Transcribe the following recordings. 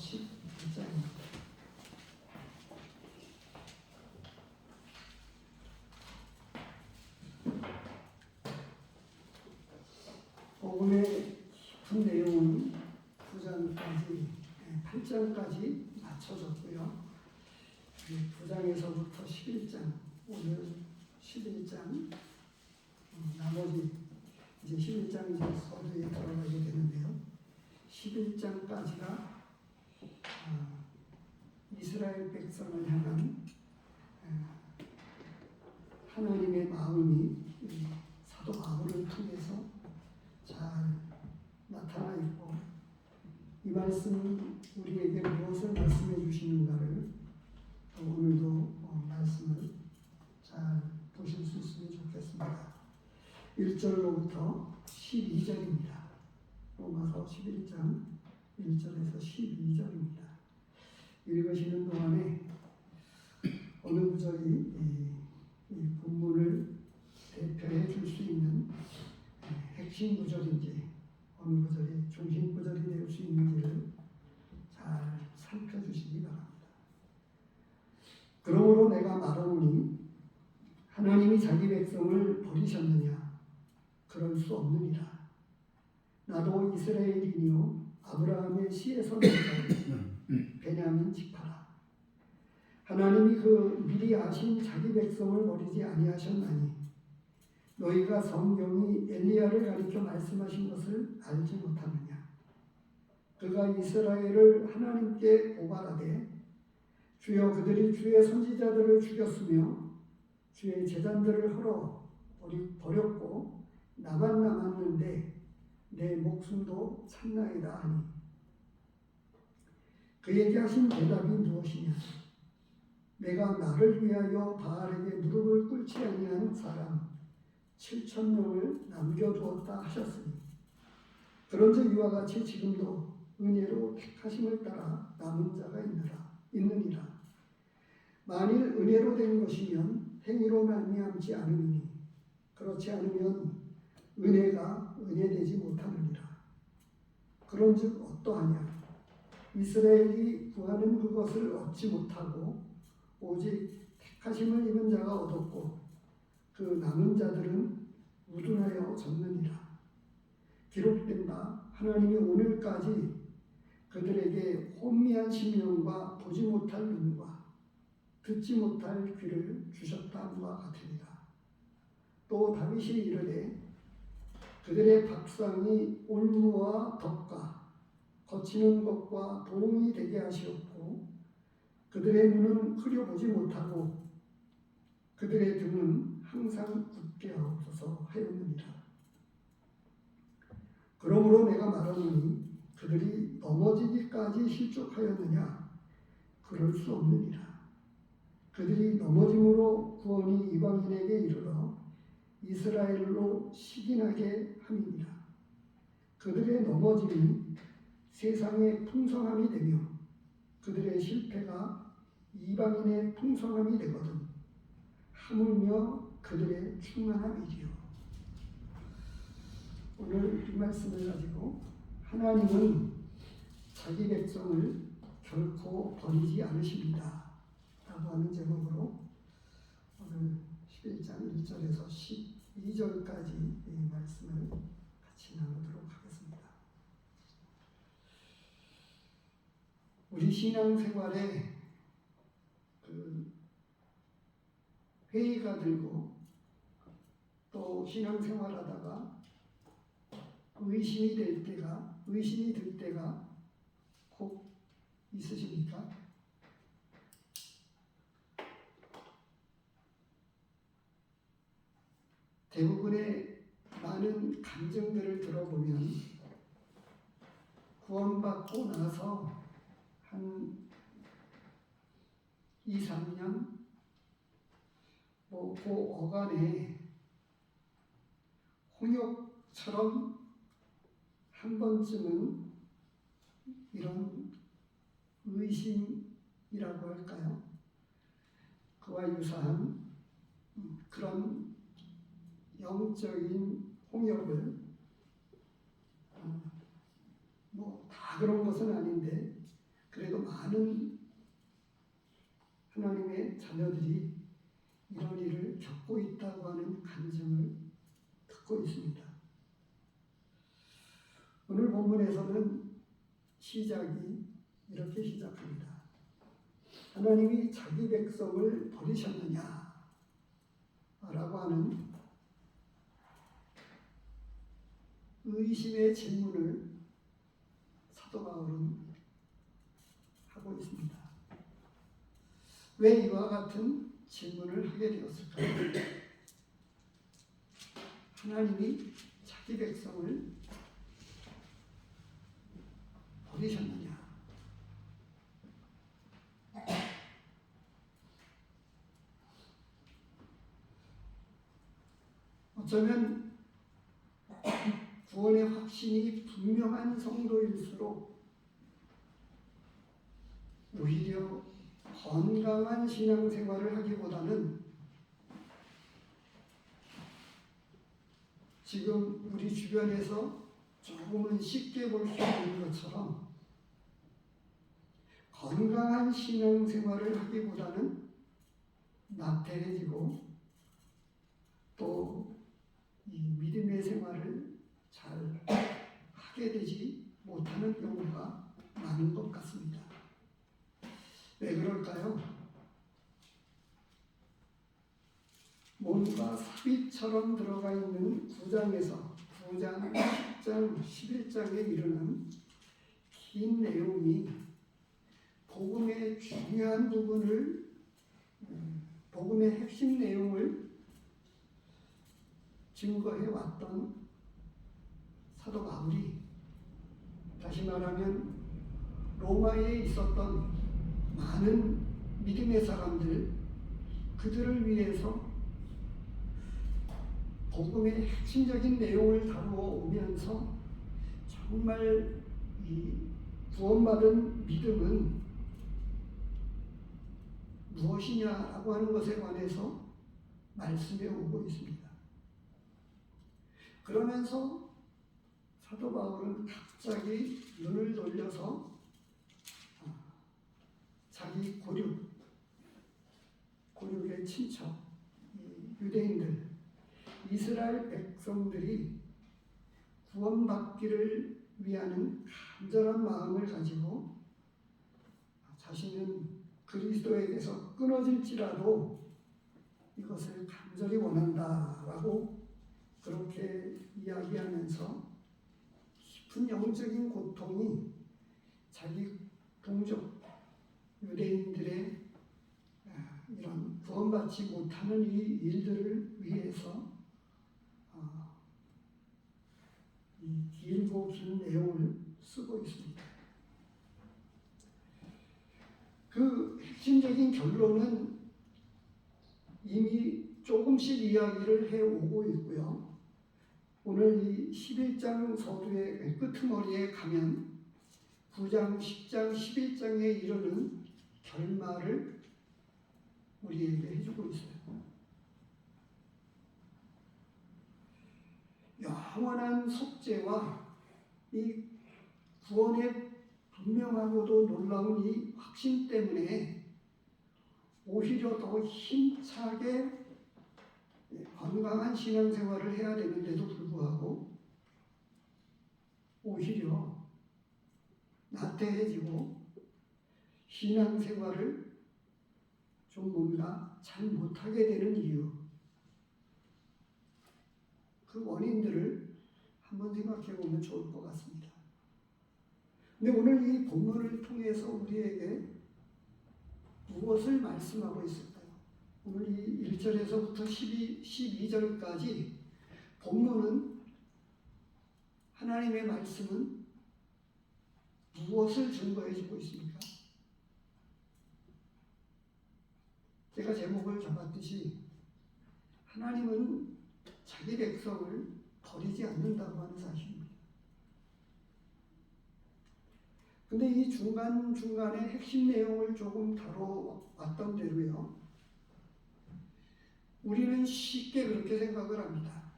11장입니다. 복음의 깊은 내용은 9장까지, 8장까지 맞춰졌고요. 9장에서부터 11장, 오늘 11장, 나머지 이제 11장 이제 서두에 들어가게 되는데요. 11장까지가 이스라엘 백성을 향한 하나님의 마음이 사도 바울을 통해서 잘 나타나 있고, 이 말씀 우리에게 무엇을 말씀해 주시는가를 오늘도 말씀을 잘 보실 수 있으면 좋겠습니다. 1절로부터 12절입니다. 로마서 11장 1절에서 12절입니다. 읽으시는 동안에 어느 구절이 이 본문을 대표해 줄 수 있는 핵심 구절인지, 어느 구절이 중심 구절이 될 수 있는지를 잘 살펴주시기 바랍니다. 그러므로 내가 말하노니 하나님이 자기 백성을 버리셨느냐? 그럴 수 없느니라. 나도 이스라엘이니요 아브라함의 씨에서 난 자요 베냐민 지파라. 하나님이 그 미리 아신 자기 백성을 버리지 아니하셨나니 너희가 성경이 엘리야를 가리켜 말씀하신 것을 알지 못하느냐? 그가 이스라엘을 하나님께 고발하되 주여 그들이 주의 선지자들을 죽였으며 주의 제단들을 헐어 버렸고 나만 남았는데 내 목숨도 참나이다 하니 그에게 하신 대답이 무엇이냐? 내가 나를 위하여 바알에게 무릎을 꿇지 아니한 사람 7,000명을 남겨두었다 하셨으니 그런즉 이와 같이 지금도 은혜로 택하심을 따라 남은 자가 있느니라. 만일 은혜로 된 것이면 행위로 말미암지 않으니 그렇지 않으면 은혜가 은혜되지 못하느니라. 그런즉 어떠하냐? 이스라엘이 구하는 그것을 얻지 못하고 오직 택하심을 입은 자가 얻었고 그 남은 자들은 우둔하여 졌느니라. 기록된 바 하나님이 오늘까지 그들에게 혼미한 심령과 보지 못할 눈과 듣지 못할 귀를 주셨다함과 같으니라. 또 다윗이 이르되 그들의 밥상이 올무와 덕과 거치는 것과 도움이 되게 하시옵고 그들의 눈은 흐려보지 못하고 그들의 등은 항상 굳게 하옵소서 하였느니라. 그러므로 내가 말하노니 그들이 넘어지기까지 실족하였느냐? 그럴 수 없느니라. 그들이 넘어짐으로 구원이 이방인에게 이르러 이스라엘로 식인하게 함이니라. 그들의 넘어짐이 세상의 풍성함이 되며 그들의 실패가 이방인의 풍성함이 되거든 하물며 그들의 충만함이지요. 오늘 이 말씀을 가지고 하나님은 자기 백성을 결코 버리지 않으십니다 라고 하는 제목으로 오늘 11장 1절에서 12절까지 이 말씀을 같이 나누도록 하겠습니다. 우리 신앙생활에 회의가 들고 또 신앙생활하다가 의심이 들 때가 꼭 있으십니까? 대부분의 많은 감정들을 들어보면 구원받고 나서 한 2, 3년 그 어간에 홍역처럼 한 번쯤은 이런 의심이라고 할까요? 그와 유사한 그런 영적인 홍역을 뭐 다 그런 것은 아닌데 그 하나님의 자녀들이 이런 일을 겪고 있다고 하는 간증을 듣고 있습니다. 오늘 본문에서는 시작이 이렇게 시작합니다. 하나님이 자기 백성을 버리셨느냐? 라고 하는 의심의 질문을 사도 바울은 하고 있습니다. 왜 이와 같은 질문을 하게 되었을까요? 하나님이 자기 백성을 버리셨느냐? 어쩌면 구원의 확신이 분명한 성도일수록 오히려 건강한 신앙생활을 하기보다는 지금 우리 주변에서 조금은 쉽게 볼 수 있는 것처럼 건강한 신앙생활을 하기보다는 나태해지고 또 이 믿음의 생활을 잘 하게 되지 못하는 경우가 많은 것 같습니다. 왜 그럴까요? 뭔가 삽입처럼 들어가 있는 9장에서 9장, 10장, 11장에 이르는 긴 내용이 복음의 중요한 부분을, 복음의 핵심 내용을 증거해 왔던 사도 바울이 다시 말하면 로마에 있었던 많은 믿음의 사람들, 그들을 위해서 복음의 핵심적인 내용을 다루어 오면서 정말 이 구원받은 믿음은 무엇이냐라고 하는 것에 관해서 말씀해 오고 있습니다. 그러면서 사도 바울은 갑자기 눈을 돌려서 자기 고륙의 친척, 유대인들, 이스라엘 백성들이 구원받기를 위하는 간절한 마음을 가지고 자신은 그리스도에게서 끊어질지라도 이것을 간절히 원한다라고 그렇게 이야기하면서 깊은 영적인 고통이 자기 동족 유대인들의 이런 구원받지 못하는 이 일들을 위해서 이 길고 긴 내용을 쓰고 있습니다. 그 핵심적인 결론은 이미 조금씩 이야기를 해오고 있고요. 오늘 이 11장 서두의 끄트머리에 가면 9장, 10장, 11장에 이르는 결말을 우리에게 해주고 있어요. 영원한 속죄와 이 구원의 분명하고도 놀라운 이 확신 때문에 오히려 더 힘차게 건강한 신앙생활을 해야 되는데도 불구하고 오히려 나태해지고 신앙생활을 좀 뭔가 잘 못하게 되는 이유, 그 원인들을 한번 생각해 보면 좋을 것 같습니다. 근데 오늘 이 본문을 통해서 우리에게 무엇을 말씀하고 있을까요? 오늘 이 1절에서부터 12절까지 본문은 하나님의 말씀은 무엇을 증거해 주고 있습니까? 제가 제목을 잡았듯이 하나님은 자기 백성을 버리지 않는다고 하는 사실입니다. 근데 이 중간중간에 핵심 내용을 조금 다뤄왔던 대로요. 우리는 쉽게 그렇게 생각을 합니다.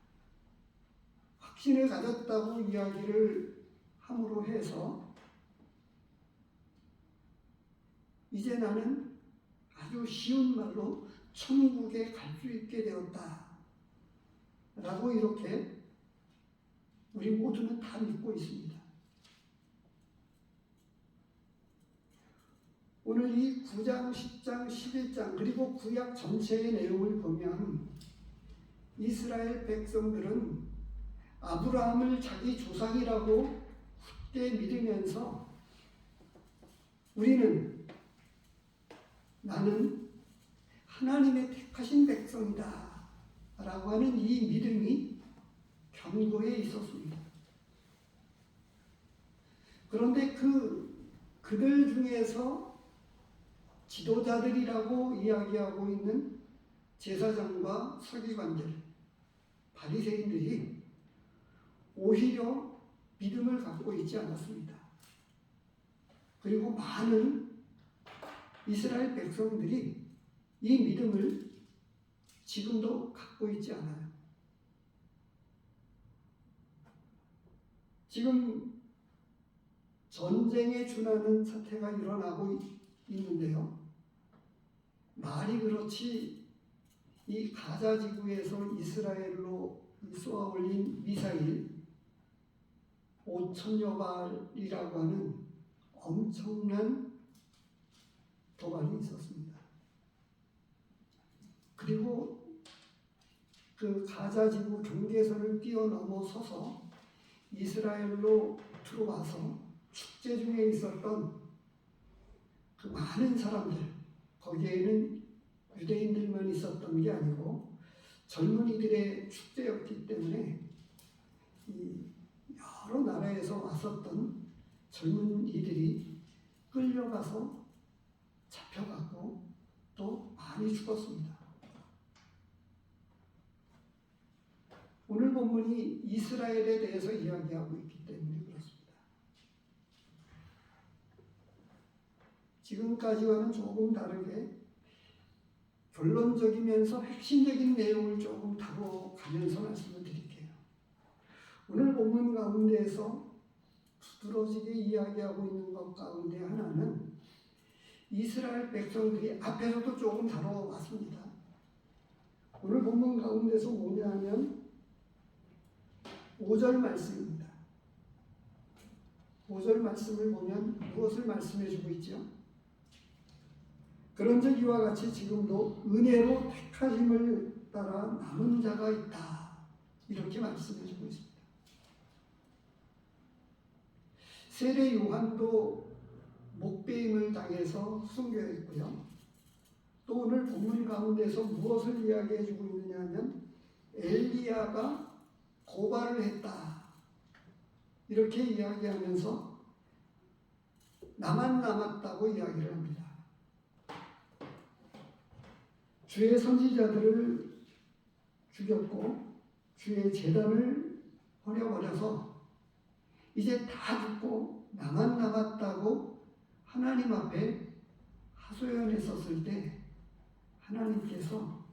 확신을 가졌다고 이야기를 함으로 해서 이제 나는 아주 쉬운 말로 천국에 갈 수 있게 되었다 라고 이렇게 우리 모두는 다 믿고 있습니다. 오늘 이 9장, 10장, 11장 그리고 구약 전체의 내용을 보면 이스라엘 백성들은 아브라함을 자기 조상이라고 굳게 믿으면서 나는 하나님의 택하신 백성이다 라고 하는 이 믿음이 견고해 있었습니다. 그런데 그들 중에서 지도자들이라고 이야기하고 있는 제사장과 서기관들, 바리새인들이 오히려 믿음을 갖고 있지 않았습니다. 그리고 많은 이스라엘 백성들이 이 믿음을 지금도 갖고 있지 않아요. 지금 전쟁에 준하는 사태가 일어나고 있는데요. 말이 그렇지 이 가자 지구에서 이스라엘로 쏘아 올린 미사일 5,000여 발이라고 하는 엄청난 도발이 있었습니다. 그리고 그 가자 지구 경계선을 뛰어넘어서서 이스라엘로 들어와서 축제 중에 있었던 그 많은 사람들, 거기에는 유대인들만 있었던 게 아니고 젊은이들의 축제였기 때문에 이 여러 나라에서 왔었던 젊은이들이 끌려가서 잡혀가고 또 많이 죽었습니다. 오늘 본문이 이스라엘에 대해서 이야기하고 있기 때문에 그렇습니다. 지금까지와는 조금 다르게 결론적이면서 핵심적인 내용을 조금 다뤄가면서 말씀을 드릴게요. 오늘 본문 가운데에서 두드러지게 이야기하고 있는 것 가운데 하나는 이스라엘 백성들이 앞에서도 조금 다뤄왔습니다. 오늘 본문 가운데서 뭐냐 하면 5절 말씀입니다. 5절 말씀을 보면 무엇을 말씀해 주고 있죠? 그런즉 이와 같이 지금도 은혜로 택하심을 따라 남은 자가 있다. 이렇게 말씀해 주고 있습니다. 세례 요한도 목배임을 당해서 순교했고요. 또 오늘 본문 가운데서 무엇을 이야기해 주고 있느냐 하면 엘리야가 고발을 했다. 이렇게 이야기하면서 나만 남았다고 이야기를 합니다. 주의 선지자들을 죽였고 주의 제단을 버려버려서 이제 다 죽고 나만 남았다고 하나님 앞에 하소연했었을 때 하나님께서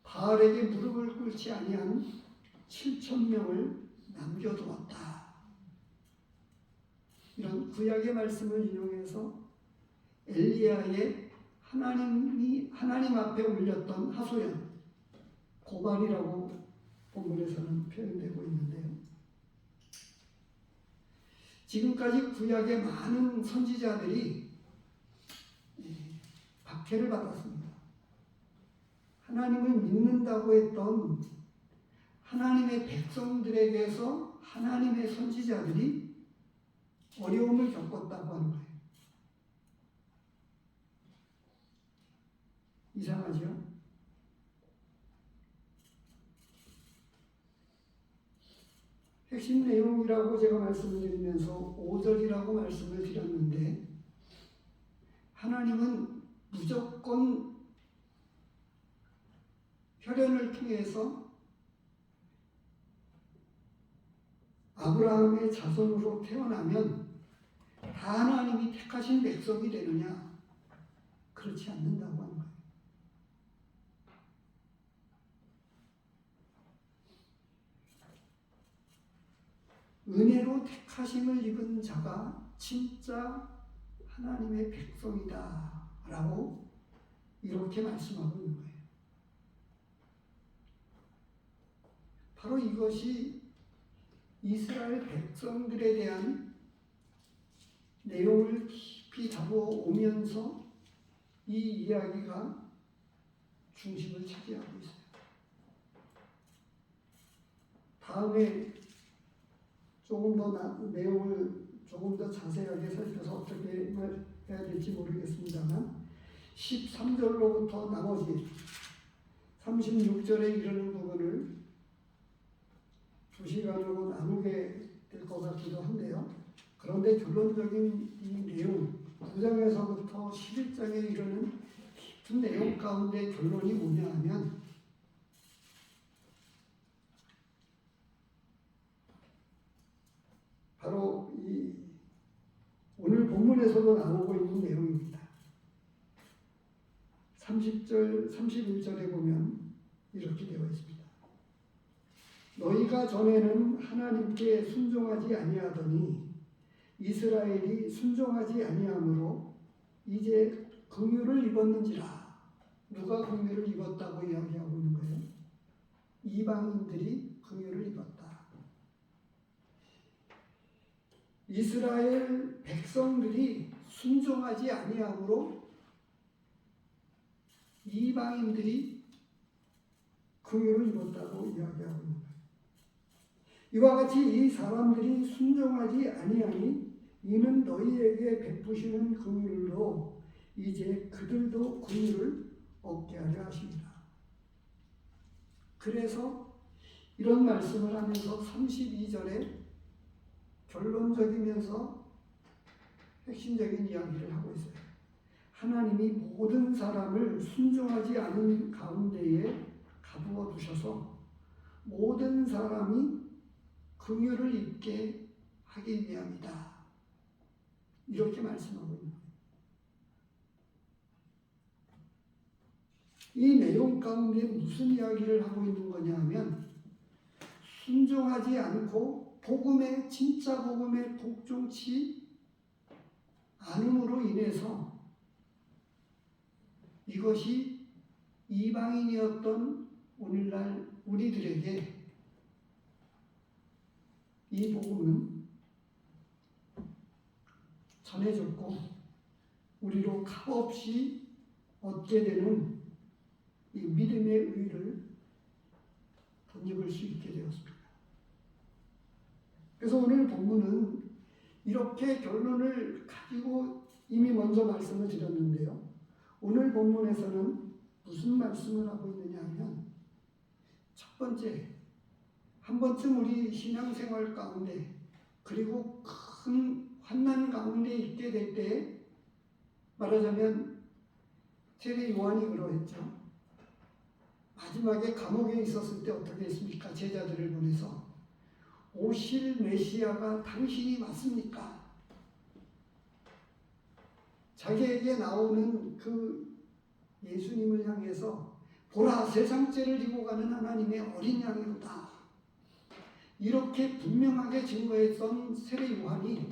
바알에게 무릎을 꿇지 아니한 7,000명을 남겨두었다. 이런 구약의 말씀을 인용해서 엘리야의 하나님 앞에 올렸던 하소연, 고발이라고 본문에서는 표현되고 있는데요. 지금까지 구약의 많은 선지자들이 박해를 받았습니다. 하나님을 믿는다고 했던 하나님의 백성들에게서 하나님의 선지자들이 어려움을 겪었다고 하는 거예요. 이상하죠? 핵심 내용이라고 제가 말씀을 드리면서 5절이라고 말씀을 드렸는데 하나님은 무조건 혈연을 통해서 아브라함의 자손으로 태어나면 다 하나님이 택하신 백성이 되느냐? 그렇지 않는다고 하는 거예요. 은혜로 택하심을 입은 자가 진짜 하나님의 백성이다 라고 이렇게 말씀하고 있는 거예요. 바로 이것이 이스라엘 백성들에 대한 내용을 깊이 다뤄오면서 이 이야기가 중심을 차지하고 있어요. 다음에 조금 더 내용을 조금 더 자세하게 살펴서 어떻게 해야 될지 모르겠습니다만 13절로부터 나머지 36절에 이르는 부분을 2시간으로 나누게 될 것 같기도 한데요. 그런데 결론적인 이 내용 9장에서부터 11장에 이르는 깊은 내용 가운데 결론이 뭐냐 하면 바로 이 오늘 본문에서도 나오고 있는 내용입니다. 30절, 31절에 보면 이렇게 되어 있습니다. 너희가 전에는 하나님께 순종하지 아니하더니 이스라엘이 순종하지 아니하므로 이제 긍휼을 입었는지라. 누가 긍휼을 입었다고 이야기하고 있는 거예요? 이방인들이 긍휼을 입었다. 이스라엘 백성들이 순종하지 아니하므로 이방인들이 긍휼을 입었다고 이야기하고 있는 거예요. 이와 같이 이 사람들이 순종하지 아니하니 이는 너희에게 베푸시는 긍휼로 이제 그들도 긍휼을 얻게 하려 하십니다. 그래서 이런 말씀을 하면서 32절에 결론적이면서 핵심적인 이야기를 하고 있어요. 하나님이 모든 사람을 순종하지 않은 가운데에 가두어 두셔서 모든 사람이 긍휼을 입게 하기 위함이다. 이렇게 말씀하고 있는 거예요. 이 내용 가운데 무슨 이야기를 하고 있는 거냐 하면 순종하지 않고 복음의 진짜 복음에 복종치 않음으로 인해서 이것이 이방인이었던 오늘날 우리들에게 이 복음은 전해졌고 우리로 값없이 얻게 되는 이 믿음의 의를 덧입을 수 있게 되었습니다. 그래서 오늘 본문은 이렇게 결론을 가지고 이미 먼저 말씀을 드렸는데요. 오늘 본문에서는 무슨 말씀을 하고 있느냐 하면 첫 번째, 한 번쯤 우리 신앙생활 가운데 그리고 큰 환난 가운데 있게 될 때 말하자면 세례 요한이 그러했죠. 마지막에 감옥에 있었을 때 어떻게 했습니까? 제자들을 보내서 오실 메시아가 당신이 맞습니까? 자기에게 나오는 그 예수님을 향해서 보라 세상 죄를 지고 가는 하나님의 어린 양이로다. 이렇게 분명하게 증거했던 세례 요한이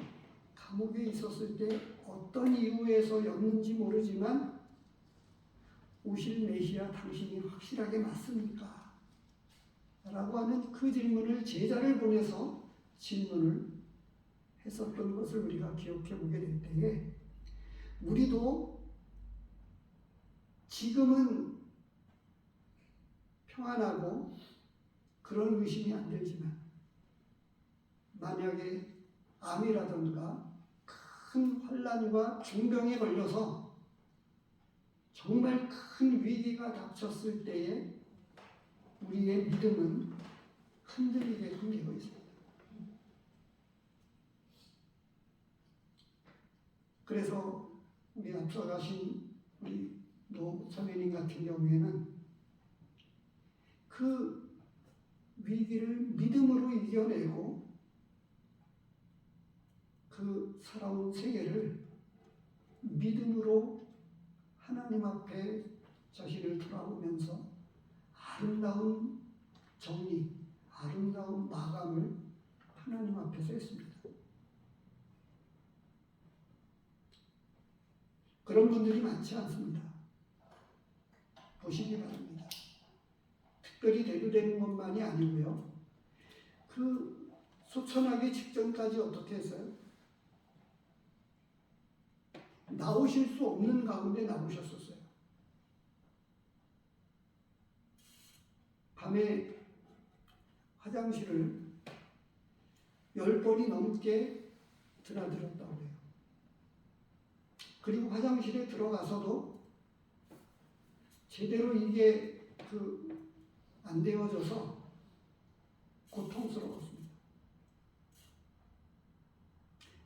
감옥에 있었을 때 어떤 이유에서였는지 모르지만 오실 메시아 당신이 확실하게 맞습니까? 라고 하는 그 질문을 제자를 보내서 질문을 했었던 것을 우리가 기억해 보게 될 때에 우리도 지금은 평안하고 그런 의심이 안 들지만 만약에 암이라든가 큰 환난과 중병에 걸려서 정말 큰 위기가 닥쳤을 때에 우리의 믿음은 흔들리게끔 되어 있습니다. 그래서 우리 앞서 가신 우리 노 선생님 같은 경우에는 그 위기를 믿음으로 이겨내고 그 살아온 세계를 믿음으로 하나님 앞에 자신을 돌아보면서 아름다운 정리, 아름다운 마감을 하나님 앞에서 했습니다. 그런 분들이 많지 않습니다. 보시기 바랍니다. 특별히 대두되는 것만이 아니고요. 그 소천하기 직전까지 어떻게 했어요? 나오실 수 없는 가운데 나오셨었어요. 밤에 화장실을 10번이 넘게 드나들었다고 해요. 그리고 화장실에 들어가서도 제대로 이게 안 되어져서 고통스러웠습니다.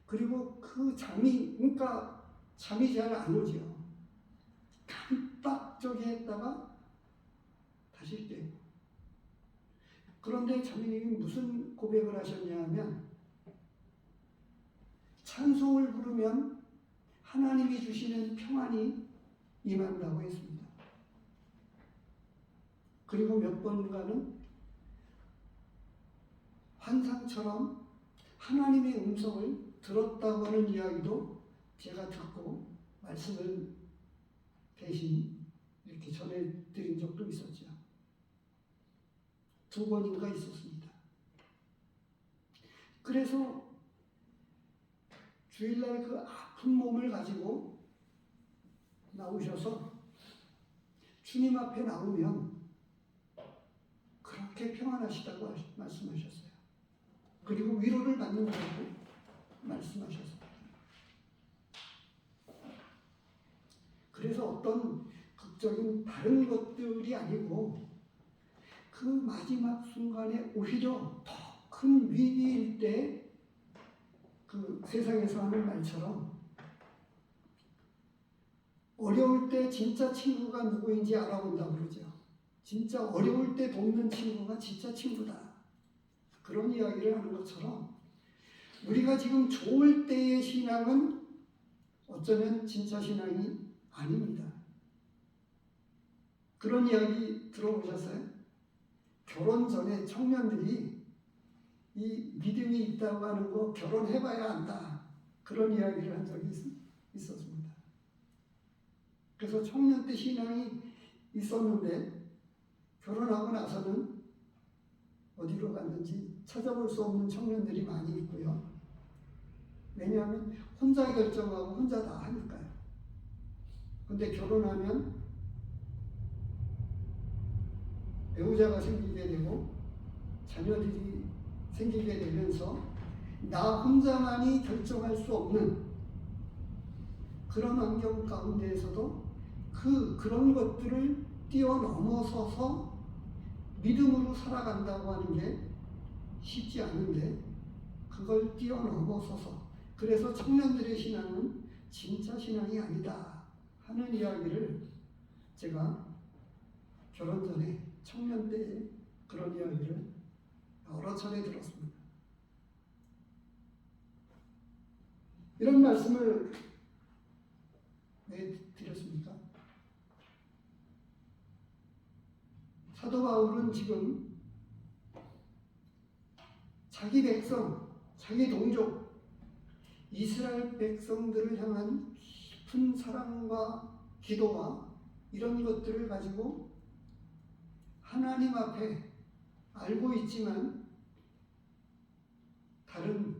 그리고 그러니까 잠이 잘 안 오죠. 깜빡저기 했다가 다시 깨고. 그런데 자매님이 무슨 고백을 하셨냐 하면, 찬송을 부르면 하나님이 주시는 평안이 임한다고 했습니다. 그리고 몇 번간은 환상처럼 하나님의 음성을 들었다고 하는 이야기도 제가 듣고 말씀을 대신 이렇게 전해드린 적도 있었죠. 2번인가 있었습니다. 그래서 주일날 그 아픈 몸을 가지고 나오셔서 주님 앞에 나오면 그렇게 평안하시다고 말씀하셨어요. 그리고 위로를 받는다고 말씀하셨습니다. 그래서 어떤 극적인 다른 것들이 아니고 그 마지막 순간에 오히려 더 큰 위기일 때 그 세상에서 하는 말처럼 어려울 때 진짜 친구가 누구인지 알아본다고 그러죠. 진짜 어려울 때 돕는 친구가 진짜 친구다. 그런 이야기를 하는 것처럼 우리가 지금 좋을 때의 신앙은 어쩌면 진짜 신앙이 아닙니다. 그런 이야기 들어보셨어요? 결혼 전에 청년들이 이 믿음이 있다고 하는 거 결혼해봐야 안다. 그런 이야기를 한 적이 있었습니다. 그래서 청년 때 신앙이 있었는데 결혼하고 나서는 어디로 갔는지 찾아볼 수 없는 청년들이 많이 있고요. 왜냐하면 혼자 결정하고 혼자 다 하니까요. 근데 결혼하면 배우자가 생기게 되고 자녀들이 생기게 되면서 나 혼자만이 결정할 수 없는 그런 환경 가운데에서도 그런 것들을 뛰어넘어서서 믿음으로 살아간다고 하는 게 쉽지 않은데 그걸 뛰어넘어서서 그래서 청년들의 신앙은 진짜 신앙이 아니다 하는 이야기를 제가 결혼 전에 청년 때 그런 이야기를 여러 차례 들었습니다. 이런 말씀을 왜 드렸습니까? 사도 바울은 지금 자기 백성, 자기 동족, 이스라엘 백성들을 향한 깊은 사랑과 기도와 이런 것들을 가지고 하나님 앞에 알고 있지만 다른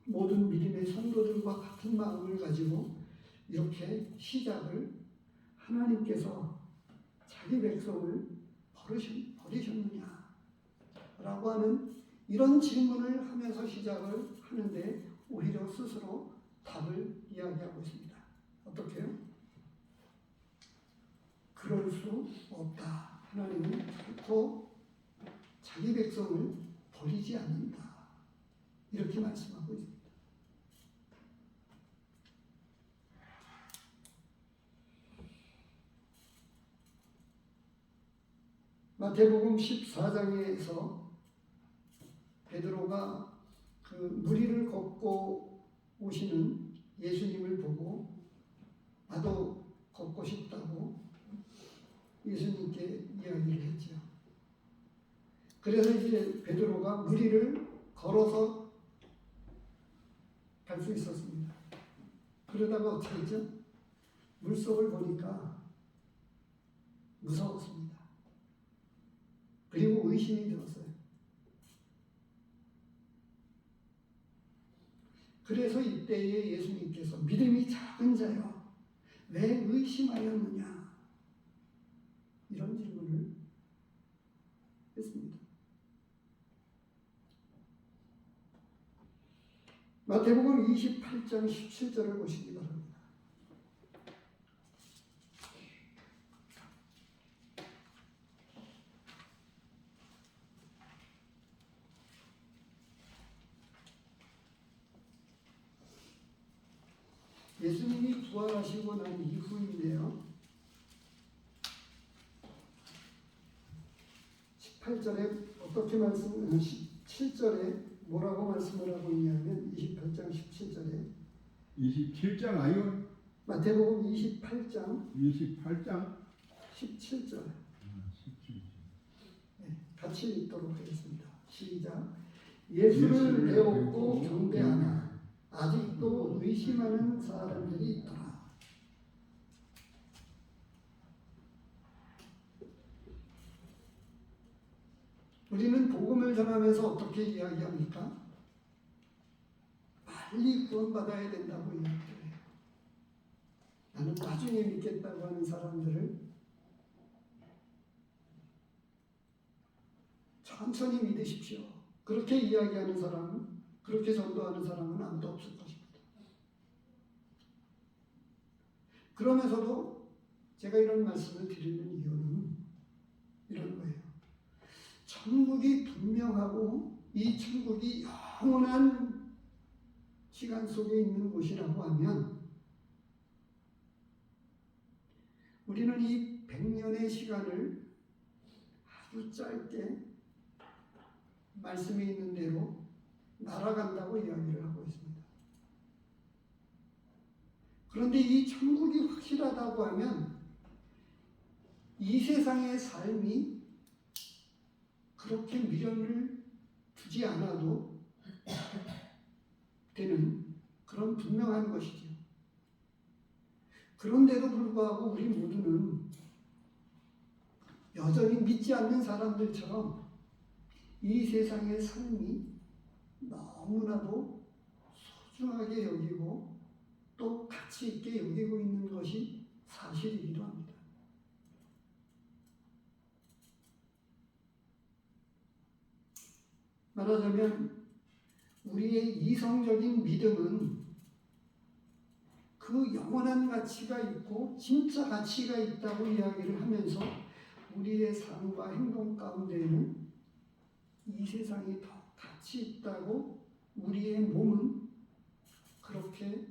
모든 믿음의 성도들과 같은 마음을 가지고 이렇게 시작을 하나님께서 자기 백성을 버리셨느냐 라고 하는 이런 질문을 하면서 시작을 하는데 오히려 스스로 답을 이야기하고 있습니다. 어떻게요? 그럴 수 없다. 하나님은 결코 자기 백성을 버리지 않는다. 이렇게 말씀하고 있습니다. 마태복음 14장에서 베드로가 그 무리를 걷고 오시는 예수님을 보고 나도 걷고 싶다고 예수님께 이야기를 했죠. 그래서 이제 베드로가 무리를 걸어서 갈 수 있었습니다. 그 그러다가 어떻게 했죠? 물속을 보니까 무서웠습니다. 그리고 의심이 들었어요. 그래서 이때에 예수님께서 믿음이 작은 자여 왜 의심하였느냐 이런 질문을 했습니다. 마태복음 28장 17절을 보시기 바랍니다. 예수님이 부활하시고 난 이후인데요. 18절에 어떻게 17절에 뭐라고 말씀을 하고 있냐면 28장 17절에 27장 아니요? 마태복음 28장 27장 17절 17절 네, 같이 읽도록 하겠습니다. 시작. 예수를 배웠고 경배하나 아직도 의심하는 사람들이 있더라. 우리는 복음을 전하면서 어떻게 이야기합니까? 빨리 구원받아야 된다고 이야기해요. 나는 나중에 믿겠다고 하는 사람들을 천천히 믿으십시오. 그렇게 이야기하는 사람은, 그렇게 전도하는 사람은 아무도 없을 것입니다. 그러면서도 제가 이런 말씀을 드리는 이유는 이런 거예요. 천국이 분명하고 이 천국이 영원한 시간 속에 있는 곳이라고 하면 우리는 이 100년의 시간을 아주 짧게 말씀에 있는 대로 날아간다고 이야기를 하고 있습니다. 그런데 이 천국이 확실하다고 하면 이 세상의 삶이 그렇게 미련을 두지 않아도 되는 그런 분명한 것이죠. 그런데도 불구하고 우리 모두는 여전히 믿지 않는 사람들처럼 이 세상의 삶이 너무나도 소중하게 여기고 또 가치 있게 여기고 있는 것이 사실이기도 합니다. 말하자면 우리의 이성적인 믿음은 그 영원한 가치가 있고 진짜 가치가 있다고 이야기를 하면서 우리의 삶과 행동 가운데에는 이 세상이 더 가치 있다고 우리의 몸은 그렇게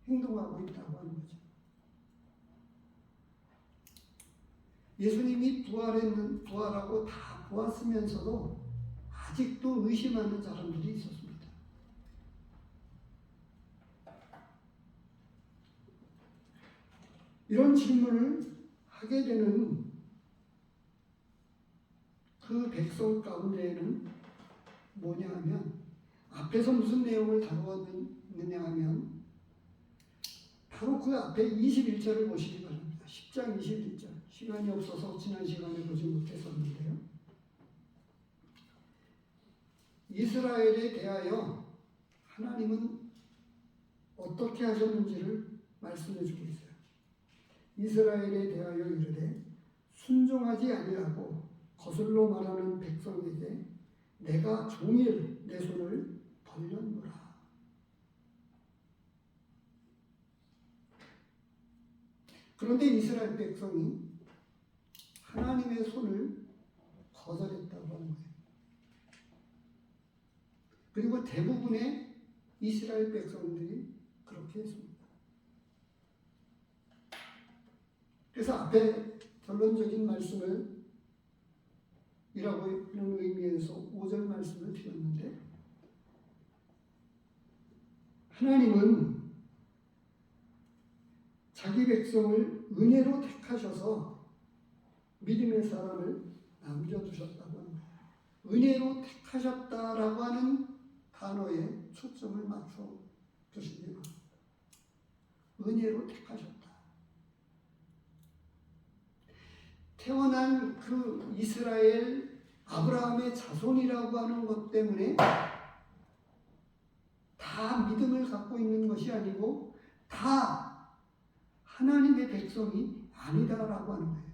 행동하고 있다고 하는 거죠. 예수님이 부활하고 다 보았으면서도 아직도 의심하는 사람들이 있었습니다. 이런 질문을 하게 되는 그 백성 가운데에는 뭐냐 하면 앞에서 무슨 내용을 다루었느냐 하면 바로 그 앞에 21절을 보시기 바랍니다. 10장 21절. 시간이 없어서 지난 시간에 보지 못했었는데요. 이스라엘에 대하여 하나님은 어떻게 하셨는지를 말씀해 주고 있어요. 이스라엘에 대하여 이르되 순종하지 아니하고 거슬러 말하는 백성에게 내가 종일 내 손을 벌렸노라. 그런데 이스라엘 백성이 하나님의 손을 거절했다고 하는 거예요. 그리고 대부분의 이스라엘 백성들이 그렇게 했습니다. 그래서 앞에 결론적인 말씀을 이라고 하는 의미에서 5절 말씀을 드렸는데 하나님은 자기 백성을 은혜로 택하셔서 믿음의 사람을 남겨두셨다고 합니다. 은혜로 택하셨다라고 하는 단어에 초점을 맞춰 두시기 바랍니다. 은혜로 택하셨다. 태어난 그 이스라엘 아브라함의 자손이라고 하는 것 때문에 다 믿음을 갖고 있는 것이 아니고 다 하나님의 백성이 아니다라고 하는 거예요.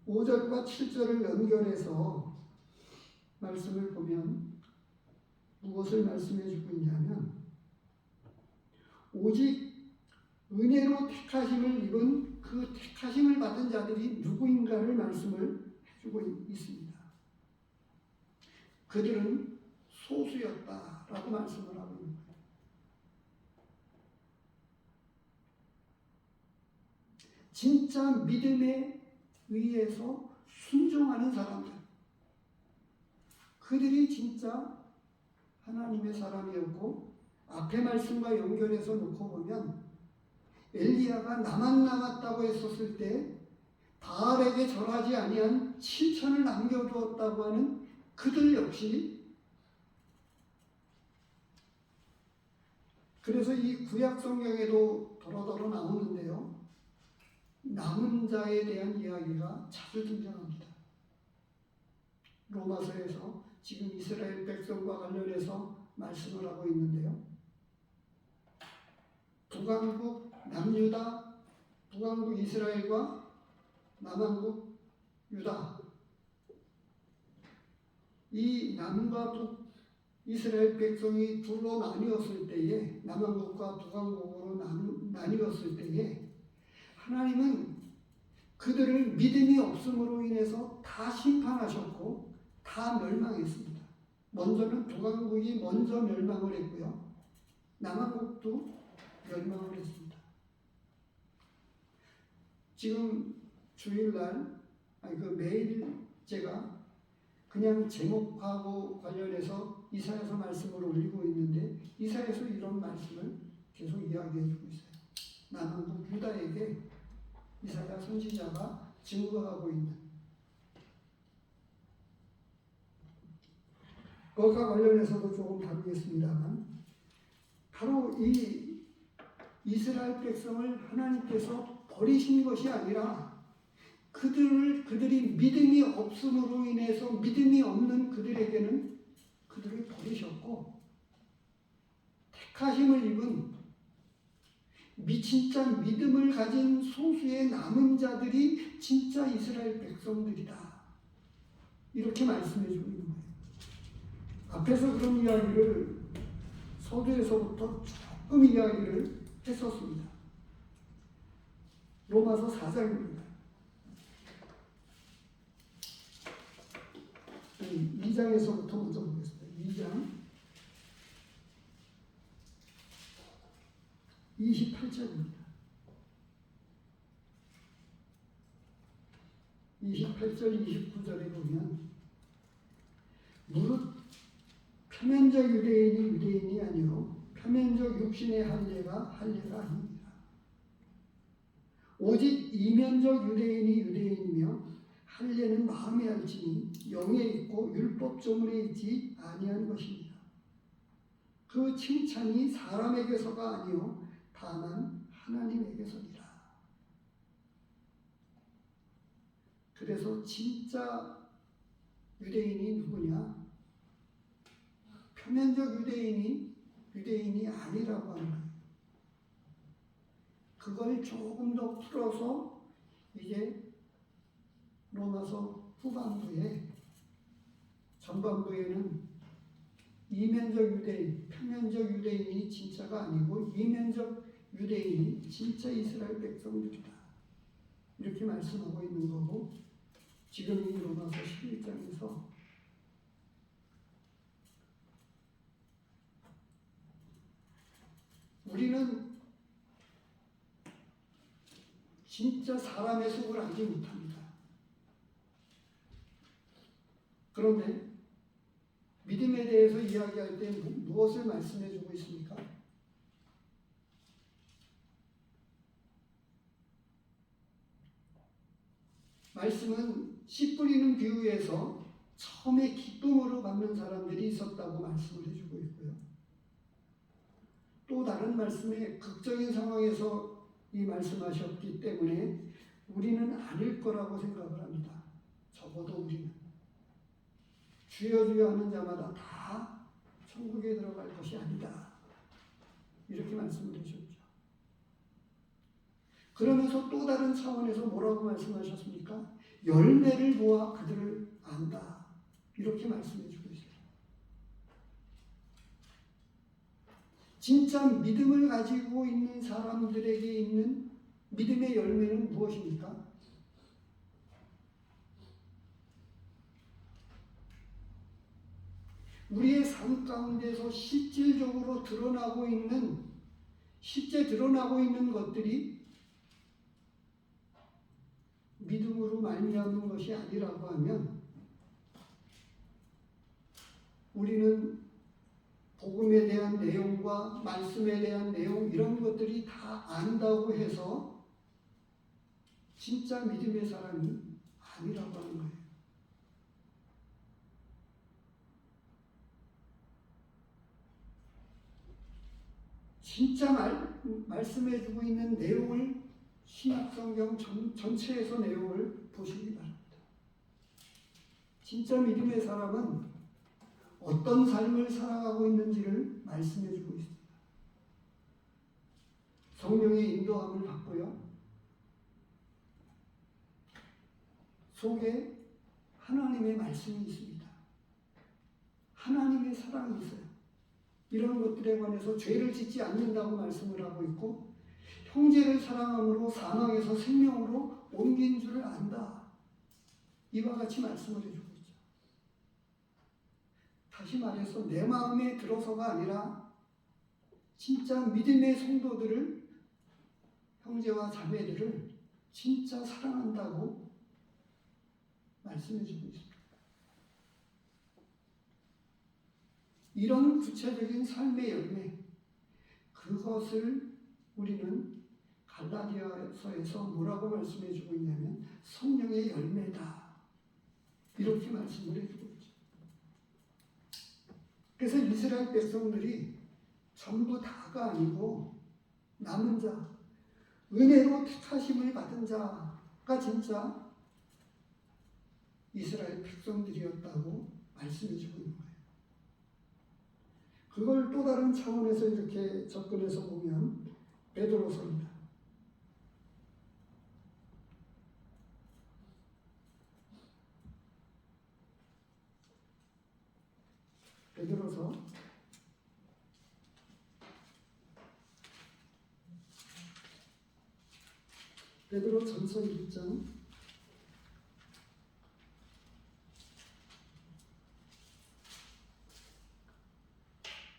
오절과 7절을 연결해서 말씀을 보면 무엇을 말씀해 주고 있냐면 오직 은혜로 택하심을 입은 그 택하심을 받은 자들이 누구인가를 말씀을 해주고 있습니다. 그들은 소수였다라고 말씀을 하고 있는 거예요. 진짜 믿음에 의해서 순종하는 사람들, 그들이 진짜 하나님의 사람이었고, 앞에 말씀과 연결해서 놓고 보면 엘리야가 나만 남았다고 했었을 때 바알에게 절하지 아니한 7천을 남겨두었다고 하는 그들 역시, 그래서 이 구약 성경에도 더러더러 나오는데요, 남은 자에 대한 이야기가 자주 등장합니다. 로마서에서 지금 이스라엘 백성과 관련해서 말씀을 하고 있는데요, 북왕국 남유다, 북왕국 이스라엘과 남왕국 유다, 이 남과 북 이스라엘 백성이 둘로 나뉘었을 때에, 남왕국과 북왕국으로 나뉘었을 때에 하나님은 그들을 믿음이 없음으로 인해서 다 심판하셨고 다 멸망했습니다. 먼저는 북왕국이 먼저 멸망을 했고요, 남왕국도 멸망을 했습니다. 지금 주일날 매일 제가 그냥 제목하고 관련해서 이사야서 말씀을 올리고 있는데 이사야서 이런 말씀을 계속 이야기해 주고 있어요. 남왕국 유다에게 이사야 선지자가 증거하고 있는 그것과 관련해서도 조금 다루겠습니다만, 바로 이 이스라엘 백성을 하나님께서 버리신 것이 아니라 그들이 믿음이 없음으로 인해서 믿음이 없는 그들에게는 그들을 버리셨고, 택하심을 입은 진짜 믿음을 가진 소수의 남은 자들이 진짜 이스라엘 백성들이다, 이렇게 말씀해 주고 있는 거예요. 앞에서 그런 이야기를 서두에서부터 조금 이야기를 했었습니다. 로마서 4장입니다. 2장에서부터 먼저 보겠습니다. 2장 28절입니다. 28절 29절에 보면 무릇 표면적 유대인이 유대인이 아니요 표면적 육신의 할례가 아닙니다. 오직 이면적 유대인이 유대인이며 할례는 마음에 할지니 영에 있고 율법 조문에 있지 아니한 것입니다. 그 칭찬이 사람에게서가 아니요 다만 하나님에게서니라. 그래서 진짜 유대인이 누구냐? 표면적 유대인이 아니라고 하는 거예요. 그걸 조금 더 풀어서 이제 로마서 후반부에, 전반부에는 이면적 유대인, 표면적 유대인이 진짜가 아니고 이면적 유대인이 진짜 이스라엘 백성들이다, 이렇게 말씀하고 있는 거고, 지금 이 로마서 11장에서 우리는 진짜 사람의 속을 알지 못합니다. 그런데 믿음에 대해서 이야기할 때 무엇을 말씀해 주고 있습니까? 말씀은 씨 뿌리는 비유에서 처음에 기쁨으로 받는 사람들이 있었다고 말씀을 해주고 있고요. 또 다른 말씀에 극적인 상황에서 이 말씀하셨기 때문에 우리는 아닐 거라고 생각을 합니다. 적어도 우리는. 주여 주여 하는 자마다 다 천국에 들어갈 것이 아니다. 이렇게 말씀을 해주셨죠. 그러면서 또 다른 차원에서 뭐라고 말씀하셨습니까? 열매를 보아 그들을 안다. 이렇게 말씀해 주고 있어요. 진짜 믿음을 가지고 있는 사람들에게 있는 믿음의 열매는 무엇입니까? 우리의 삶 가운데서 실질적으로 드러나고 있는 것들이 믿음으로 말미암은 것이 아니라고 하면 우리는 복음에 대한 내용과 말씀에 대한 내용 이런 것들이 다 안다고 해서 진짜 믿음의 사람이 아니라고 하는 거예요. 진짜 말씀해주고 있는 내용을 신약성경 전체에서 내용을 보시기 바랍니다. 진짜 믿음의 사람은 어떤 삶을 살아가고 있는지를 말씀해주고 있습니다. 성령의 인도함을 받고요. 속에 하나님의 말씀이 있습니다. 하나님의 사랑이 있어요. 이런 것들에 관해서 죄를 짓지 않는다고 말씀을 하고 있고 형제를 사랑함으로 사망에서 생명으로 옮긴 줄을 안다. 이와 같이 말씀을 해주고 있죠. 다시 말해서 내 마음에 들어서가 아니라 진짜 믿음의 성도들을 형제와 자매들을 진짜 사랑한다고 말씀해주고 있습니다. 이런 구체적인 삶의 열매, 그것을 우리는 갈라디아서에서 뭐라고 말씀해주고 있냐면 성령의 열매다. 이렇게 말씀을 해주고 있죠. 그래서 이스라엘 백성들이 전부 다가 아니고 남은 자, 은혜로 택하심을 받은 자가 진짜 이스라엘 백성들이었다고 말씀해주고 있는 거예요. 그걸 또 다른 차원에서 이렇게 접근해서 보면 베드로서입니다. 베드로서 1장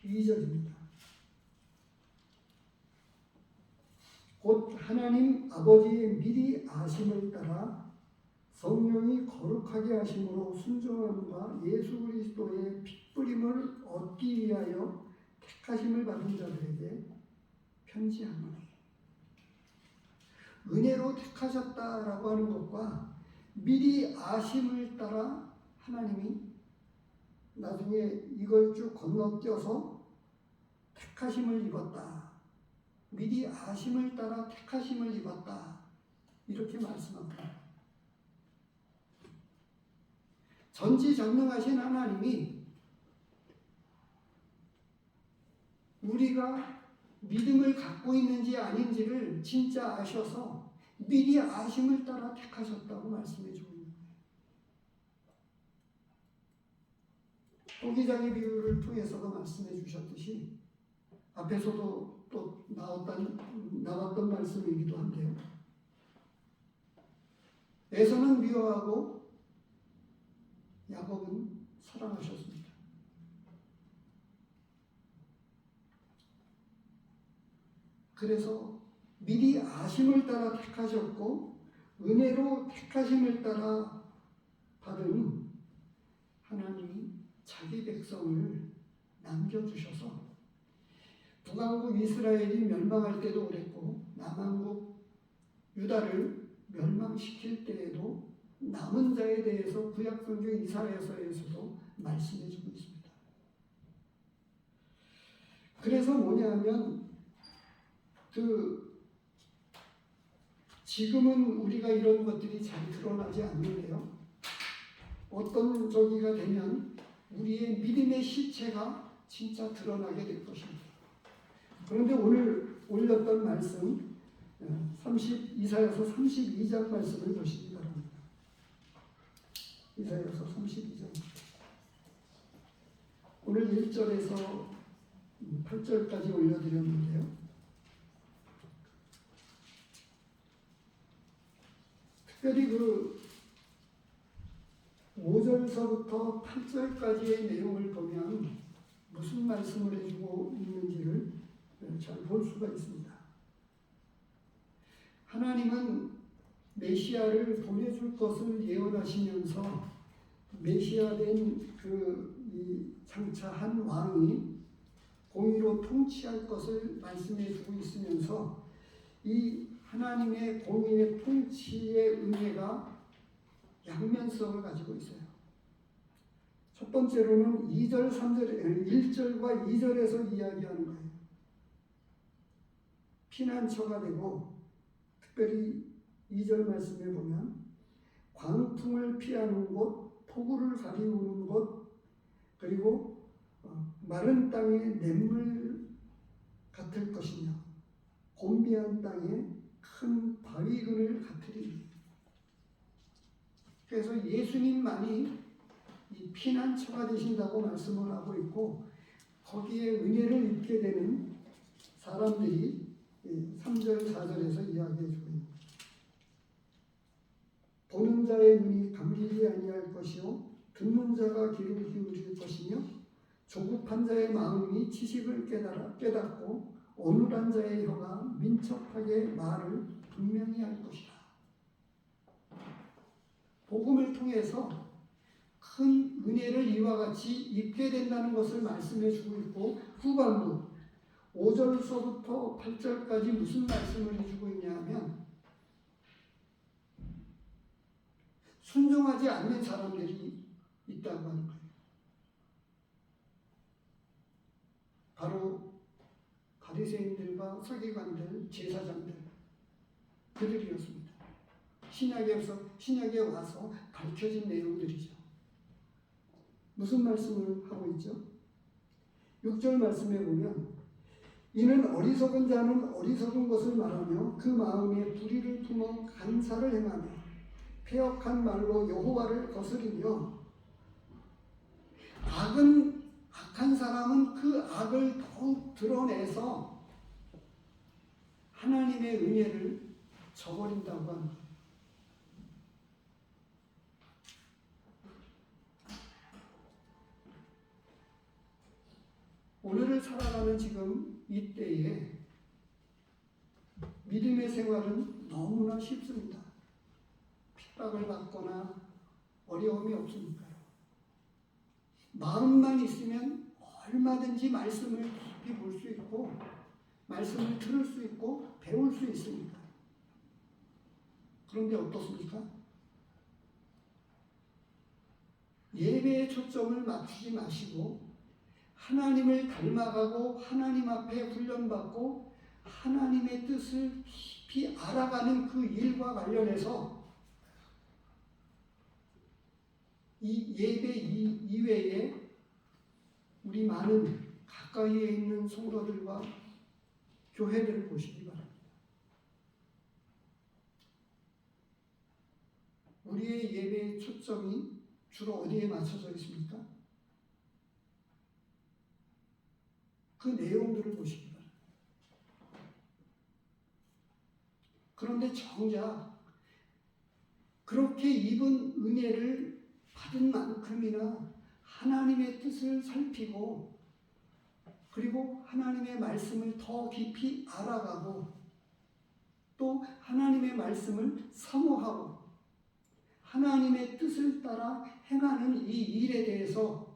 2절입니다. 곧 하나님 아버지의 미리 아심을 따라 성령이 거룩하게 하심으로 순종함과 예수 그리스도의 핏부림을 얻기 위하여 택하심을 받은 자들에게 편지하노니. 은혜로 택하셨다라고 하는 것과 미리 아심을 따라 하나님이 나중에 이걸 쭉 건너뛰어서 택하심을 입었다. 미리 아심을 따라 택하심을 입었다. 이렇게 말씀합니다. 전지전능하신 하나님이 우리가 믿음을 갖고 있는지 아닌지를 진짜 아셔서 미리 아심을 따라 택하셨다고 말씀해주고 있는 거예요. 토기장의 비유를 통해서도 말씀해 주셨듯이 앞에서도 또 나왔던 말씀이기도 한데요. 에서는 미워하고 야곱은 사랑하셨습니다. 그래서 미리 아심을 따라 택하셨고 은혜로 택하심을 따라 받은 하나님이 자기 백성을 남겨주셔서 북왕국 이스라엘이 멸망할 때도 그랬고 남왕국 유다를 멸망시킬 때에도 남은 자에 대해서 구약성경 이사야서에서도 말씀해주고 있습니다. 그래서 뭐냐면 지금은 우리가 이런 것들이 잘 드러나지 않는데요. 어떤 저기가 되면 우리의 믿음의 실체가 진짜 드러나게 될 것입니다. 그런데 오늘 올렸던 말씀 이사야서 32장 말씀을 보시기 바랍니다. 이사야서 32장 오늘 1절에서 8절까지 올려드렸는데요. 특별히 5절서부터 8절까지의 내용을 보면 무슨 말씀을 해주고 있는지를 잘 볼 수가 있습니다. 하나님은 메시아를 보내줄 것을 예언하시면서 메시아된 장차 한 왕이 공의로 통치할 것을 말씀해주고 있으면서 이 하나님의 공의의 통치의 은혜가 양면성을 가지고 있어요. 첫 번째로는 2절, 3절, 1절과 2절에서 이야기하는 거예요. 피난처가 되고 특별히 2절 말씀에 보면 광풍을 피하는 곳, 폭우를 가리우는 곳, 그리고 마른 땅에 냇물 같을 것이며 곤비한 땅에 큰 바위근을 같으리니. 그래서 예수님만이 이 피난처가 되신다고 말씀을 하고 있고 거기에 은혜를 입게 되는 사람들이 3절, 4절에서 이야기해 주고 있습니다. 보는 자의 눈이 감기지 아니할 것이요 듣는 자가 귀를 기울일 것이며 조급한 자의 마음이 지식을 깨닫고 어눌한 자의 혀가 민첩하게 말을 분명히 할 것이다. 복음을 통해서 큰 은혜를 이와 같이 입게 된다는 것을 말씀해 주고 있고 후반부 5절서부터 8절까지 무슨 말씀을 해주고 있냐면 순종하지 않는 사람들이 있다고 하는 거예요. 바로 바리새인들과 서기관들, 제사장들 그들이었습니다. 신약에 와서 밝혀진 내용들이죠. 무슨 말씀을 하고 있죠? 6절 말씀에 보면 이는 어리석은 자는 어리석은 것을 말하며 그 마음에 불의를 품어 간사를 행하며 패역한 말로 여호와를 거스리며 악한 사람은 그 악을 더욱 드러내서 하나님의 은혜를 저버린다고 합니다. 오늘을 살아가는 지금 이때에 믿음의 생활은 너무나 쉽습니다. 핍박을 받거나 어려움이 없으니까요. 마음만 있으면 얼마든지 말씀을 깊이 볼 수 있고 말씀을 들을 수 있고 배울 수 있습니다. 그런데 어떻습니까? 예배에 초점을 맞추지 마시고 하나님을 닮아가고 하나님 앞에 훈련받고 하나님의 뜻을 깊이 알아가는 그 일과 관련해서 이 예배 이외에 우리 많은 가까이에 있는 성도들과 교회들을 보시기 바랍니다. 우리의 예배의 초점이 주로 어디에 맞춰져 있습니까? 그 내용들을 보시기 바랍니다. 그런데 정작 그렇게 입은 은혜를 받은 만큼이나 하나님의 뜻을 살피고 그리고 하나님의 말씀을 더 깊이 알아가고 또 하나님의 말씀을 사모하고 하나님의 뜻을 따라 행하는 이 일에 대해서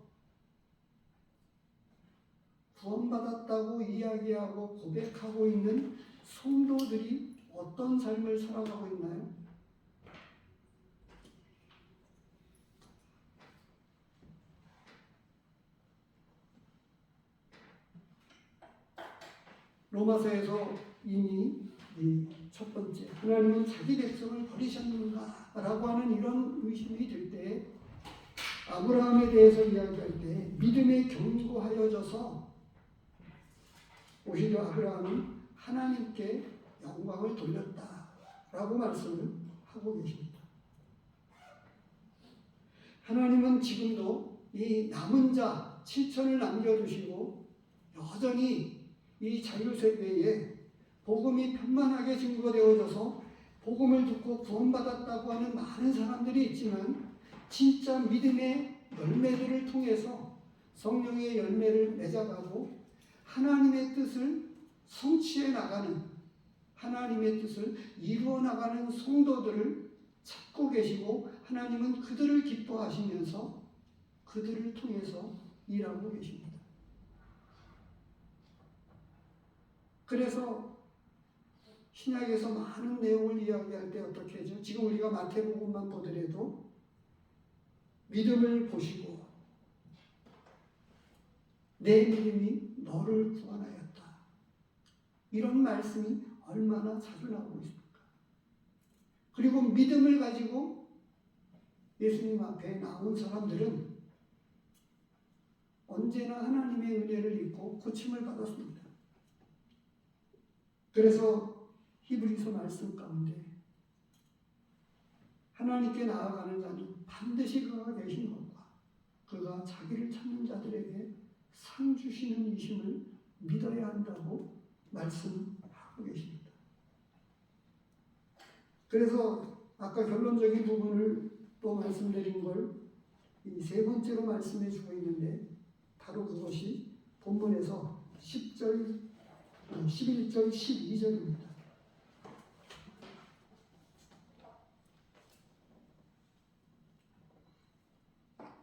구원받았다고 이야기하고 고백하고 있는 성도들이 어떤 삶을 살아가고 있나요? 로마서에서 이미 이 첫 번째 하나님은 자기 백성을 버리셨는가 라고 하는 이런 의심이 들 때 아브라함에 대해서 이야기할 때 믿음에 견고하여져서 오히려 아브라함은 하나님께 영광을 돌렸다라고 말씀을 하고 계십니다. 하나님은 지금도 이 남은 자 7천을 남겨두시고 여전히 이 자유세계에 복음이 편만하게 증거되어져서 복음을 듣고 구원받았다고 하는 많은 사람들이 있지만 진짜 믿음의 열매들을 통해서 성령의 열매를 맺어가고 하나님의 뜻을 성취해 나가는 하나님의 뜻을 이루어 나가는 성도들을 찾고 계시고 하나님은 그들을 기뻐하시면서 그들을 통해서 일하고 계십니다. 그래서 신약에서 많은 내용을 이야기할 때 어떻게 하죠? 지금 우리가 마태복음만 보더라도 믿음을 보시고 내 믿음이 너를 구원하였다. 이런 말씀이 얼마나 자주 나오고 있습니까? 그리고 믿음을 가지고 예수님 앞에 나온 사람들은 언제나 하나님의 은혜를 입고 고침을 받았습니다. 그래서 히브리서 말씀 가운데 하나님께 나아가는 자는 반드시 그가 계신 것과 그가 자기를 찾는 자들에게 상 주시는 이심을 믿어야 한다고 말씀하고 계십니다. 그래서 아까 결론적인 부분을 또 말씀드린 걸 이 세 번째로 말씀해 주고 있는데 바로 그것이 본문에서 10절, 11절, 12절입니다.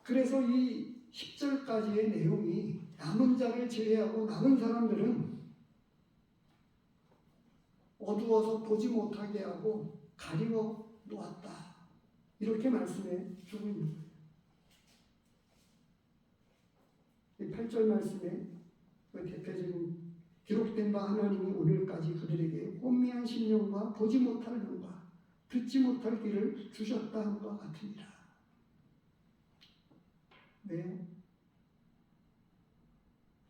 그래서 이 10절까지의 내용이 남은 자를 제외하고 남은 사람들은 어두워서 보지 못하게 하고 가리워 놓았다. 이렇게 말씀해 주고 있는 거예요. 이 8절 말씀에 그 대표적인 기록된 바 하나님이 오늘까지 그들에게 혼미한 심령과 보지 못할 눈과 듣지 못할 귀를 주셨다 함과 같으니라. 왜요?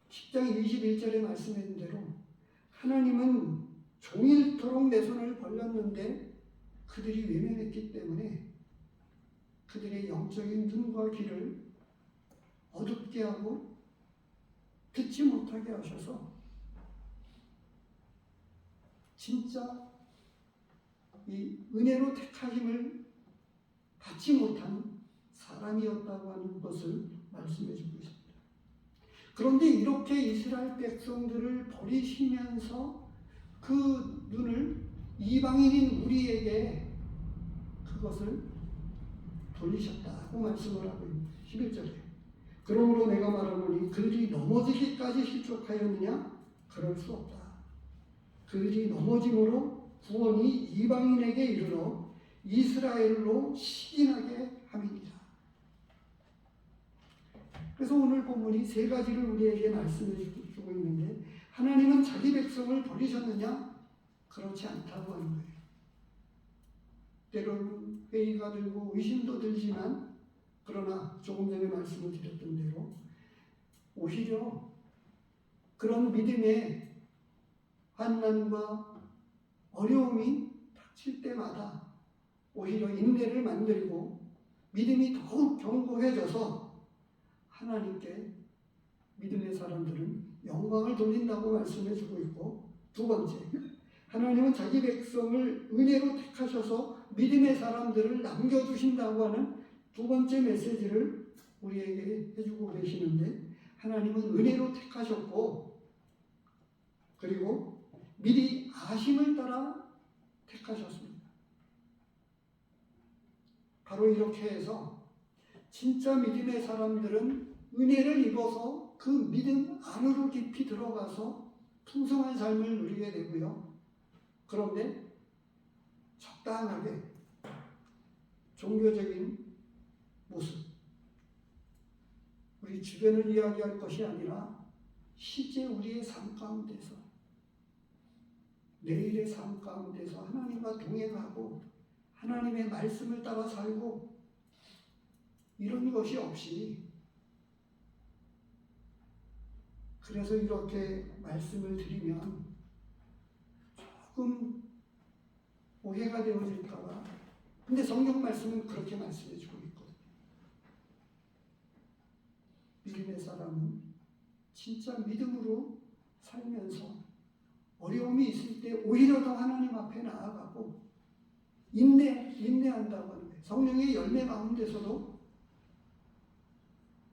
10장 21절에 말씀한 대로 하나님은 종일토록 내 손을 벌렸는데 그들이 외면했기 때문에 그들의 영적인 눈과 귀를 어둡게 하고 듣지 못하게 하셔서 진짜 이 은혜로 택하심을 받지 못한 사람이었다고 하는 것을 말씀해 주고 있습니다. 그런데 이렇게 이스라엘 백성들을 버리시면서 그 눈을 이방인인 우리에게 그것을 돌리셨다고 말씀을 하고 있습니다. 11절에 그러므로 내가 말하노니 그들이 넘어지기까지 실족하였느냐? 그럴 수 없다. 그들이 넘어짐으로 구원이 이방인에게 이르러 이스라엘로 시인하게 함이니라. 그래서 오늘 본문이 세 가지를 우리에게 말씀해 주고 있는데 하나님은 자기 백성을 버리셨느냐? 그렇지 않다고 하는 거예요. 때로는 회의가 들고 의심도 들지만 그러나 조금 전에 말씀을 드렸던 대로 오히려 그런 믿음의 환난과 어려움이 닥칠 때마다 오히려 인내를 만들고 믿음이 더욱 견고해져서 하나님께 믿음의 사람들은 영광을 돌린다고 말씀해 주고 있고, 두 번째, 하나님은 자기 백성을 은혜로 택하셔서 믿음의 사람들을 남겨두신다고 하는 두 번째 메시지를 우리에게 해주고 계시는데, 하나님은 은혜로 택하셨고 그리고 미리 아심을 따라 택하셨습니다. 바로 이렇게 해서 진짜 믿음의 사람들은 은혜를 입어서 그 믿음 안으로 깊이 들어가서 풍성한 삶을 누리게 되고요. 그런데 적당하게 종교적인 모습, 우리 주변을 이야기할 것이 아니라 실제 우리의 삶 가운데서 내일의 삶 가운데서 하나님과 동행하고 하나님의 말씀을 따라 살고 이런 것이 없이, 그래서 이렇게 말씀을 드리면 조금 오해가 되어질까봐. 근데 성경 말씀은 그렇게 말씀해 주고 있거든요. 믿음의 사람은 진짜 믿음으로 살면서 어려움이 있을 때 오히려 더 하나님 앞에 나아가고 인내한다고 하는 거예요. 성령의 열매 가운데서도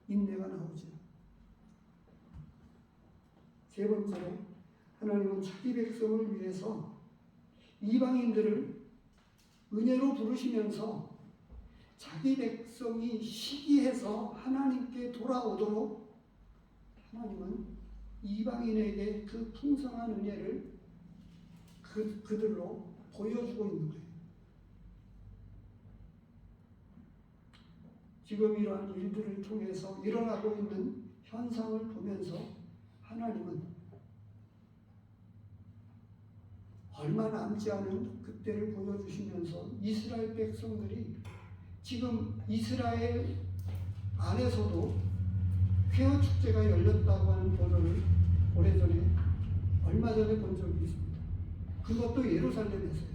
인내가 나오죠. 세 번째로, 하나님은 자기 백성을 위해서 이방인들을 은혜로 부르시면서 자기 백성이 시기해서 하나님께 돌아오도록 하나님은 이방인에게 그 풍성한 은혜를 그들로 보여주고 있는 거예요. 지금 이러한 일들을 통해서 일어나고 있는 현상을 보면서 하나님은 얼마 남지 않은 그때를 보여주시면서 이스라엘 백성들이 지금 이스라엘 안에서도 회어 축제가 열렸다고 하는 보도를 오래전에 얼마 전에 본 적이 있습니다. 그것도 예루살렘에서요.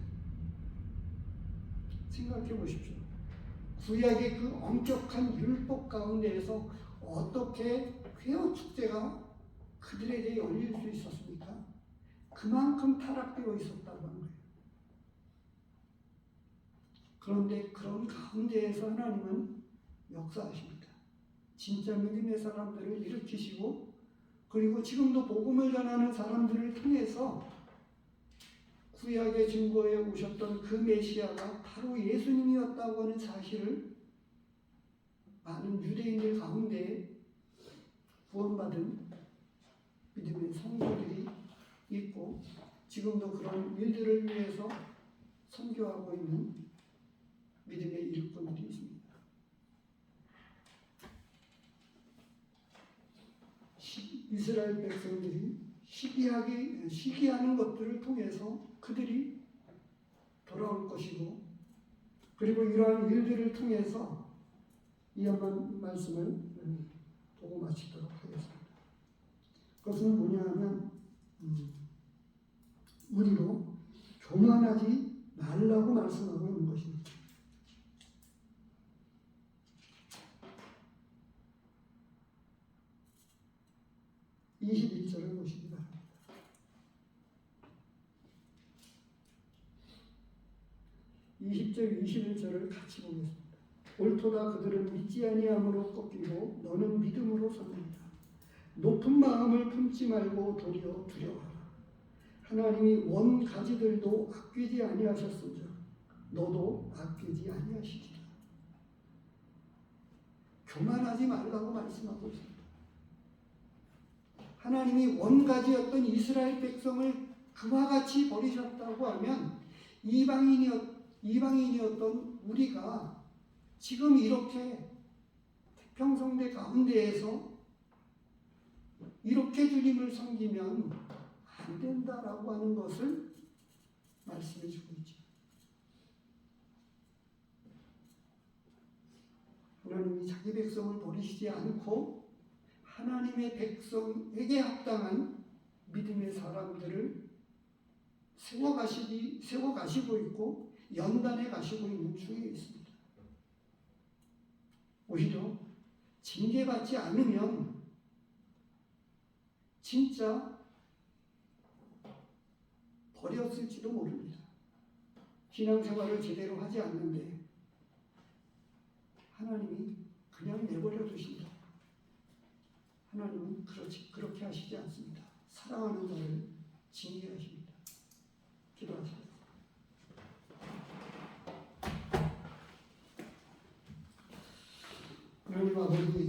생각해 보십시오. 구약의 그 엄격한 율법 가운데에서 어떻게 회어 축제가 그들에게 열릴 수 있었습니까? 그만큼 타락되어 있었다고 하는 거예요. 그런데 그런 가운데에서 하나님은 역사하십니다. 진짜 믿음의 사람들을 일으키시고, 그리고 지금도 복음을 전하는 사람들을 통해서 구약의 증거에 오셨던 그 메시아가 바로 예수님이었다고 하는 사실을 많은 유대인들 가운데 구원받은 믿음의 성도들이 있고, 지금도 그런 일들을 위해서 선교하고 있는 믿음의 일꾼들이 있습니다. 이스라엘 백성들이 시기하는 것들을 통해서 그들이 돌아올 것이고, 그리고 이러한 일들을 통해서 이 한번 말씀을 보고 마치도록 하겠습니다. 그것은 뭐냐 하면 우리로 교만하지 말라고 말씀하고 있는 것입니다. (21절을) 보시기 바랍니다. 20절, 21절을 같이 보겠습니다. 옳도다 그들은 믿지 아니함으로 꺾이고 너는 믿음으로 섭니다. 높은 마음을 품지 말고 도리어 두려워하라. 하나님이 원 가지들도 아끼지 아니하셨으므로 너도 아끼지 아니하시리라. 교만하지 말라고 말씀하고 있습니다. 하나님이 원 가지였던 이스라엘 백성을 그와 같이 버리셨다고 하면 이방인이었던 우리가 지금 이렇게 태평성대 가운데에서 이렇게 주님을 섬기면 안 된다라고 하는 것을 말씀해 주고 있죠. 하나님이 자기 백성을 버리시지 않고 하나님의 백성에게 합당한 믿음의 사람들을 세워가시고 있고 연단해 가시고 있는 중에 있습니다. 오히려 징계받지 않으면 진짜 버렸을지도 모릅니다. 신앙생활을 제대로 하지 않는데 하나님이 그냥 내버려 두신다. 하나님은 그렇게 하시지 않습니다. 사랑하는 자를 징계하십니다. 기도하십니다. 하나님 아버지,